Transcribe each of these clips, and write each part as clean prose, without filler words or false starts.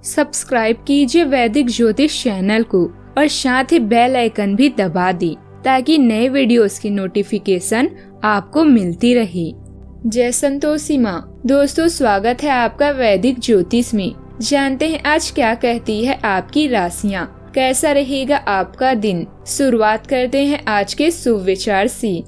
Subscribe कीजिए वैदिक ज्योतिष चैनल को और साथ ही बेल आइकन भी दबा दी ताकि नए वीडियोस की नोटिफिकेशन आपको मिलती रहे। जय संतोषी माँ। दोस्तों, स्वागत है आपका वैदिक ज्योतिष में। जानते हैं आज क्या कहती है आपकी राशियाँ, कैसा रहेगा आपका दिन। शुरुआत करते हैं आज के शुभ विचार से।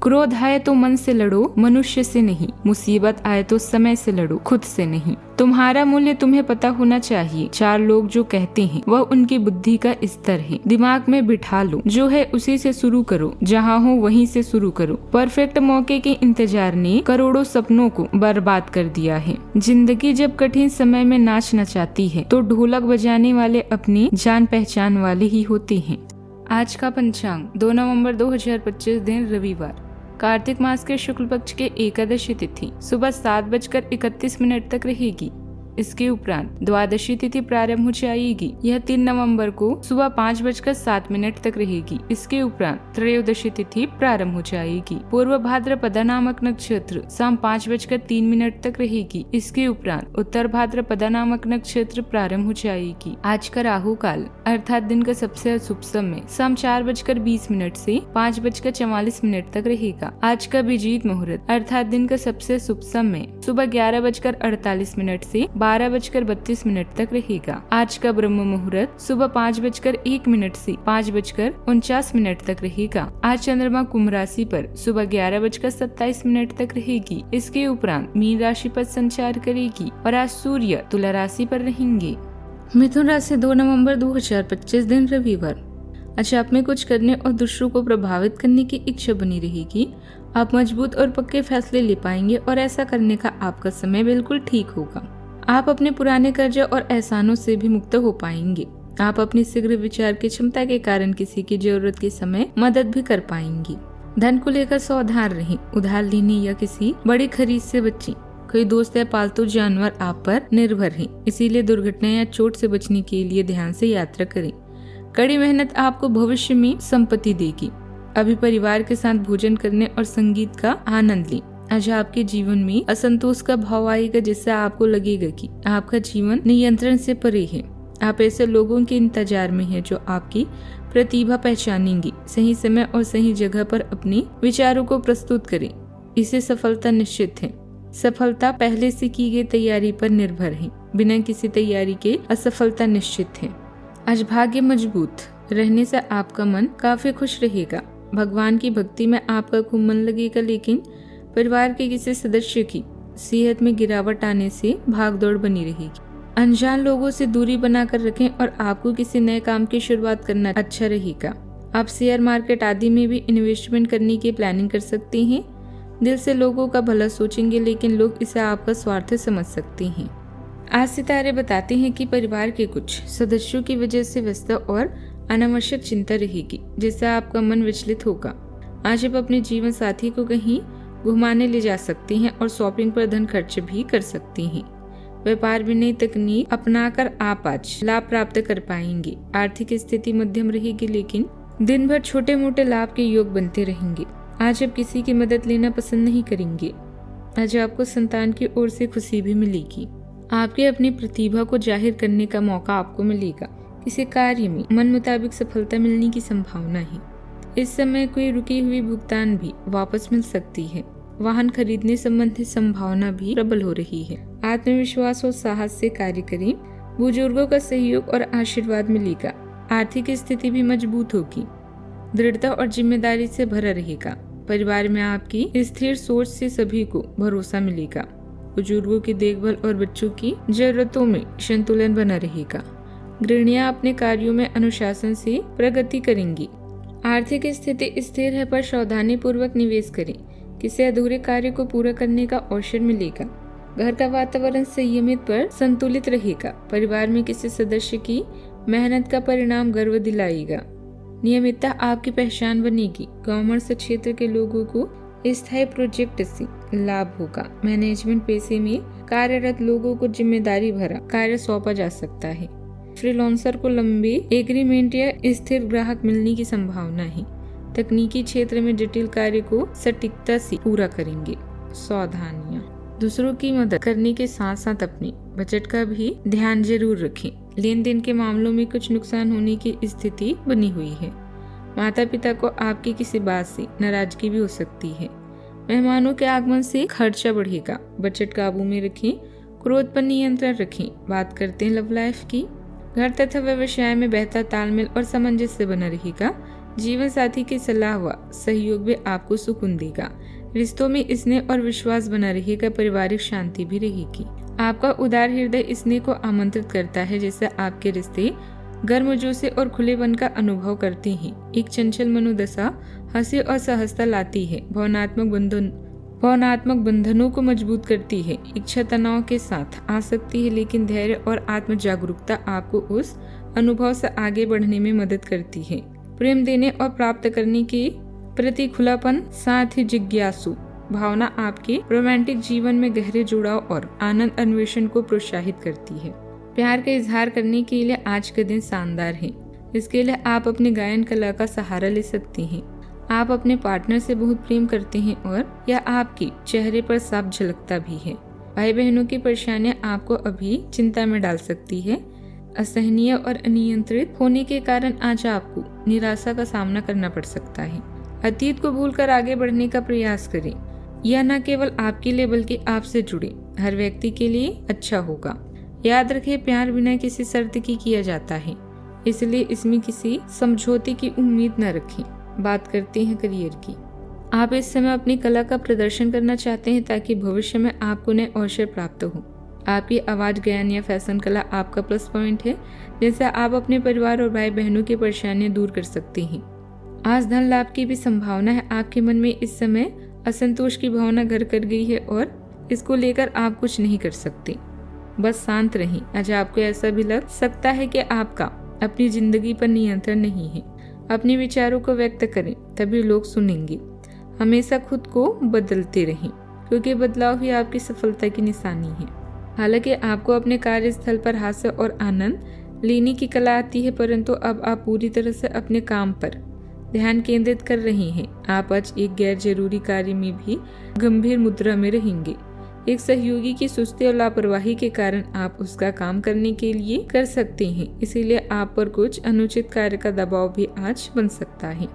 क्रोध आए तो मन से लड़ो, मनुष्य से नहीं। मुसीबत आए तो समय से लड़ो, खुद से नहीं। तुम्हारा मूल्य तुम्हें पता होना चाहिए। चार लोग जो कहते हैं वह उनकी बुद्धि का स्तर है। दिमाग में बिठा लो, जो है उसी से शुरू करो, जहाँ हो वहीं से शुरू करो। परफेक्ट मौके के इंतजार ने करोड़ों सपनों को बर्बाद कर दिया है। जिंदगी जब कठिन समय में नाच नचाती है तो ढोलक बजाने वाले अपनी जान पहचान वाले ही होते हैं। आज का पंचांग 2 नवंबर 2025 दिन रविवार, कार्तिक मास के शुक्ल पक्ष के एकादशी तिथि सुबह 7:31 तक रहेगी। इसके उपरांत द्वादशी तिथि प्रारंभ हो जाएगी। यह 3 नवंबर को सुबह 5:07 तक रहेगी। इसके उपरांत त्रयोदशी तिथि प्रारंभ हो जाएगी। पूर्व भाद्रपदा नामक नक्षत्र शाम 5:03 तक रहेगी। इसके उपरांत उत्तर भाद्रपदा नामक नक्षत्र प्रारंभ हो जाएगी। आज का राहु काल अर्थात दिन का सबसे अशुभ समय शाम 4:20 से 5:44 तक रहेगा। आज का अभिजीत मुहूर्त अर्थात दिन का सबसे शुभ समय सुबह 11:48 से 12:32 तक रहेगा। आज का ब्रह्म मुहूर्त सुबह 5:01 से 5:49 तक रहेगा। आज चंद्रमा कुंभ राशि पर सुबह 11:27 तक रहेगी। इसके उपरांत मीन राशि पर संचार करेगी और आज सूर्य तुला राशि पर रहेंगे। मिथुन राशि 2 नवंबर 2025 दिन रविवार। आज आप में कुछ करने और दूसरों को प्रभावित करने की इच्छा बनी रहेगी। आप मजबूत और पक्के फैसले ले पाएंगे और ऐसा करने का आपका समय बिल्कुल ठीक होगा। आप अपने पुराने कर्जे और एहसानों से भी मुक्त हो पाएंगे। आप अपनी शीघ्र विचार की क्षमता के कारण किसी की जरूरत के समय मदद भी कर पाएंगे। धन को लेकर सावधान रहें, उधार लेने या किसी बड़ी खरीद से बचें। कोई दोस्त या पालतू जानवर आप पर निर्भर हैं, इसीलिए दुर्घटना या चोट से बचने के लिए ध्यान से यात्रा करें। कड़ी मेहनत आपको भविष्य में संपत्ति देगी। अभी परिवार के साथ भोजन करने और संगीत का आनंद लें। आज आपके जीवन में असंतोष का भाव आएगा, जिससे आपको लगेगा कि आपका जीवन नियंत्रण से परे है। आप ऐसे लोगों के इंतजार में हैं जो आपकी प्रतिभा पहचानेंगी। सही समय और सही जगह पर अपने विचारों को प्रस्तुत करें, इससे सफलता निश्चित है। सफलता पहले से की गई तैयारी पर निर्भर है, बिना किसी तैयारी के असफलता निश्चित है। आज भाग्य मजबूत रहने से आपका मन काफी खुश रहेगा। भगवान की भक्ति में आपका खूब मन लगेगा, लेकिन परिवार के किसी सदस्य की सेहत में गिरावट आने से भागदौड़ बनी रहेगी। अनजान लोगों से दूरी बनाकर रखें और आपको किसी नए काम की शुरुआत करना अच्छा रहेगा। आप शेयर मार्केट आदि में भी इन्वेस्टमेंट करने की प्लानिंग कर सकते हैं। दिल से लोगों का भला सोचेंगे, लेकिन लोग इसे आपका स्वार्थ समझ सकते हैं। आज सितारे बताते हैं कि परिवार के कुछ सदस्यों की वजह से व्यस्त और अनावश्यक चिंता रहेगी, जिससे आपका मन विचलित होगा। आज आप अपने जीवन साथी को कहीं घुमाने ले जा सकते हैं और शॉपिंग पर धन खर्च भी कर सकते हैं। व्यापार में नई तकनीक अपनाकर आप आज लाभ प्राप्त कर पाएंगे। आर्थिक स्थिति मध्यम रहेगी, लेकिन दिन भर छोटे मोटे लाभ के योग बनते रहेंगे। आज आप किसी की मदद लेना पसंद नहीं करेंगे। आज आपको संतान की ओर से खुशी भी मिलेगी। आपके अपनी प्रतिभा को जाहिर करने का मौका आपको मिलेगा। किसी कार्य में मन मुताबिक सफलता मिलने की संभावना है। इस समय कोई रुकी हुई भुगतान भी वापस मिल सकती है। वाहन खरीदने संबंधित संभावना भी प्रबल हो रही है। आत्मविश्वास और साहस से कार्य करें। बुजुर्गों का सहयोग और आशीर्वाद मिलेगा। आर्थिक स्थिति भी मजबूत होगी। दृढ़ता और जिम्मेदारी से भरा रहेगा। परिवार में आपकी स्थिर सोच से सभी को भरोसा मिलेगा। बुजुर्गों की देखभाल और बच्चों की जरूरतों में संतुलन बना रहेगा। गृहिणियां अपने कार्यों में अनुशासन से प्रगति करेंगी। आर्थिक स्थिति स्थिर है, पर सावधानी पूर्वक निवेश करें। किसी अधूरे कार्य को पूरा करने का अवसर मिलेगा। घर का वातावरण संयमित पर संतुलित रहेगा। परिवार में किसी सदस्य की मेहनत का परिणाम गर्व दिलाएगा। नियमितता आपकी पहचान बनेगी। कॉमर्स क्षेत्र के लोगों को स्थायी प्रोजेक्ट से लाभ होगा। मैनेजमेंट पेशे में कार्यरत लोगों को जिम्मेदारी भरा कार्य सौंपा जा सकता है। फ्रीलांसर को लंबे एग्रीमेंट या स्थिर ग्राहक मिलने की संभावना है। तकनीकी क्षेत्र में जटिल कार्य को सटीकता से पूरा करेंगे। सावधानियां, दूसरों की मदद करने के साथ साथ अपने बजट का भी ध्यान जरूर रखें। लेन देन के मामलों में कुछ नुकसान होने की स्थिति बनी हुई है। माता पिता को आपकी किसी बात से नाराजगी भी हो सकती है। मेहमानों के आगमन से खर्चा बढ़ेगा। बजट काबू में रखें, क्रोध पर नियंत्रण रखें। बात करते हैं लव लाइफ की। घर तथा व्यवसाय में बेहतर तालमेल और सामंजस्य बना रहेगा। जीवन साथी की सलाह व सहयोग भी आपको सुकून देगा। रिश्तों में स्नेह और विश्वास बना रहेगा। पारिवारिक शांति भी रहेगी। आपका उदार हृदय स्नेह को आमंत्रित करता है, जिससे आपके रिश्ते गर्मजोशी और खुलेपन का अनुभव करते हैं। एक चंचल मनोदशा हंसी और सहजता लाती है। भावनात्मक बंधनों को मजबूत करती है। इच्छा तनाव के साथ आ सकती है, लेकिन धैर्य और आत्म जागरूकता आपको उस अनुभव से आगे बढ़ने में मदद करती है। प्रेम देने और प्राप्त करने के प्रति खुलापन, साथ ही जिज्ञासु भावना आपके रोमांटिक जीवन में गहरे जुड़ाव और आनंद अन्वेषण को प्रोत्साहित करती है। प्यार का इजहार करने के लिए आज का दिन शानदार है। इसके लिए आप अपनी गायन कला का सहारा ले सकते हैं। आप अपने पार्टनर से बहुत प्रेम करते हैं और यह आपके चेहरे पर साफ झलकता भी है। भाई बहनों की परेशानियां आपको अभी चिंता में डाल सकती है। असहनीय और अनियंत्रित होने के कारण आज आपको निराशा का सामना करना पड़ सकता है। अतीत को भूलकर आगे बढ़ने का प्रयास करें। यह न केवल आपके लिए बल्कि आपसे जुड़े हर व्यक्ति के लिए अच्छा होगा। याद रखें, प्यार बिना किसी शर्त की किया जाता है, इसलिए इसमें किसी समझौते की उम्मीद न रखें। बात करते हैं करियर की। आप इस समय अपनी कला का प्रदर्शन करना चाहते हैं ताकि भविष्य में आपको नए अवसर प्राप्त हो। आपकी आवाज, गायन या फैशन कला आपका प्लस पॉइंट है, जिससे आप अपने परिवार और भाई बहनों की परेशानियां दूर कर सकते हैं। आज धन लाभ की भी संभावना है। आपके मन में इस समय असंतोष की भावना घर कर गई है और इसको लेकर आप कुछ नहीं कर सकते। बस शांत रहें। आज आपको ऐसा भी लग सकता है कि आपका अपनी जिंदगी पर नियंत्रण नहीं है। अपने विचारों को व्यक्त करें, तभी लोग सुनेंगे। हमेशा खुद को बदलते रहें, क्योंकि बदलाव ही आपकी सफलता की निशानी है। हालांकि आपको अपने कार्यस्थल पर हास्य और आनंद लेने की कला आती है, परंतु अब आप पूरी तरह से अपने काम पर ध्यान केंद्रित कर रहे हैं। आप आज एक गैर जरूरी कार्य में भी गंभीर मुद्रा में रहेंगे। एक सहयोगी की सुस्ती और लापरवाही के कारण आप उसका काम करने के लिए कर सकते हैं, इसीलिए आप पर कुछ अनुचित कार्य का दबाव भी आज बन सकता है।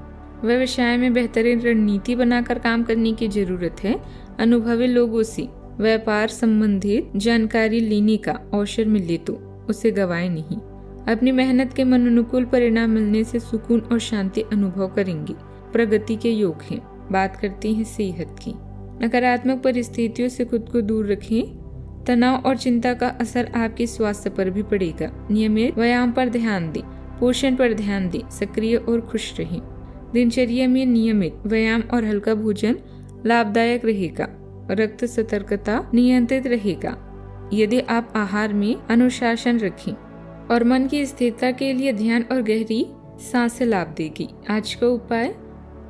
व्यवसाय में बेहतरीन रणनीति बनाकर काम करने की जरूरत है। अनुभवी लोगों से व्यापार संबंधित जानकारी लेने का अवसर मिले तो उसे गवाए नहीं। अपनी मेहनत के मन अनुकूल परिणाम मिलने से सुकून और शांति अनुभव करेंगे। प्रगति के योग हैं। बात करते हैं सेहत की। नकारात्मक परिस्थितियों से खुद को दूर रखें। तनाव और चिंता का असर आपके स्वास्थ्य पर भी पड़ेगा। नियमित व्यायाम पर ध्यान दें, पोषण पर ध्यान दें, सक्रिय और खुश रहें। दिनचर्या में नियमित व्यायाम और हल्का भोजन लाभदायक रहेगा। रक्त सतर्कता नियंत्रित रहेगा यदि आप आहार में अनुशासन रखें, और मन की स्थिरता के लिए ध्यान और गहरी सांसें लाभ देगी। आज का उपाय,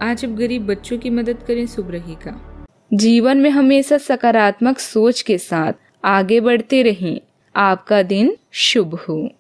आज अब गरीब बच्चों की मदद करें, शुभ रहेगा। जीवन में हमेशा सकारात्मक सोच के साथ आगे बढ़ते रहें। आपका दिन शुभ हो।